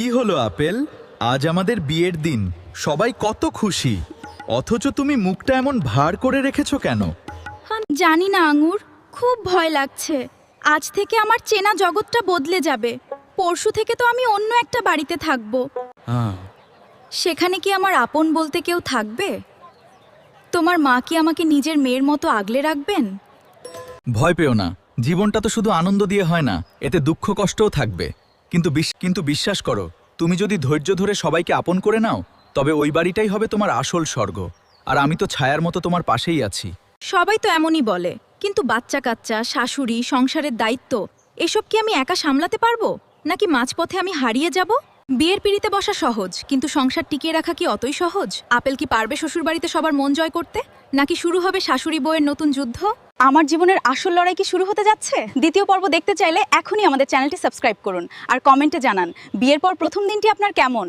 কি হলো আপেল? আজ আমাদের বিয়ের দিন, সবাই কত খুশি, অথচ তুমি মুখটা এমন ভার করে রেখেছো কেন? জানি না আঙুর, খুব ভয় লাগছে। আজ থেকে আমার চেনা জগৎটা বদলে যাবে। পরশু থেকে তো আমি অন্য একটা বাড়িতে থাকব। সেখানে কি আমার আপন বলতে কেউ থাকবে? তোমার মা কি আমাকে নিজের মেয়ের মতো আগলে রাখবেন? ভয় পেও না, জীবনটা তো শুধু আনন্দ দিয়ে হয় না, এতে দুঃখ কষ্টও থাকবে। কিন্তু বিশ্বাস করো, তুমি যদি ধৈর্য ধরে সবাইকে আপন করে নাও, তবে ওই বাড়িটাই হবে তোমার আসল স্বর্গ। আর আমি তো ছায়ার মতো তোমার পাশেই আছি। সবাই তো এমনই বলে, কিন্তু বাচ্চা কাচ্চা, শাশুড়ি, সংসারের দায়িত্ব এসব কি আমি একা সামলাতে পারবো? নাকি মাঝপথে আমি হারিয়ে যাব? বিয়ের পিড়িতে বসা সহজ, কিন্তু সংসার টিকিয়ে রাখা কি অতই সহজ? আপেল কি পারবে শ্বশুরবাড়িতে সবার মন জয় করতে? নাকি শুরু হবে শাশুড়ি বউয়ের নতুন যুদ্ধ? আমার জীবনের আসল লড়াই কি শুরু হতে যাচ্ছে? দ্বিতীয় পর্ব দেখতে চাইলে এখনই আমাদের চ্যানেলটি সাবস্ক্রাইব করুন আর কমেন্টে জানান বিয়ের পর প্রথম দিনটি আপনার কেমন।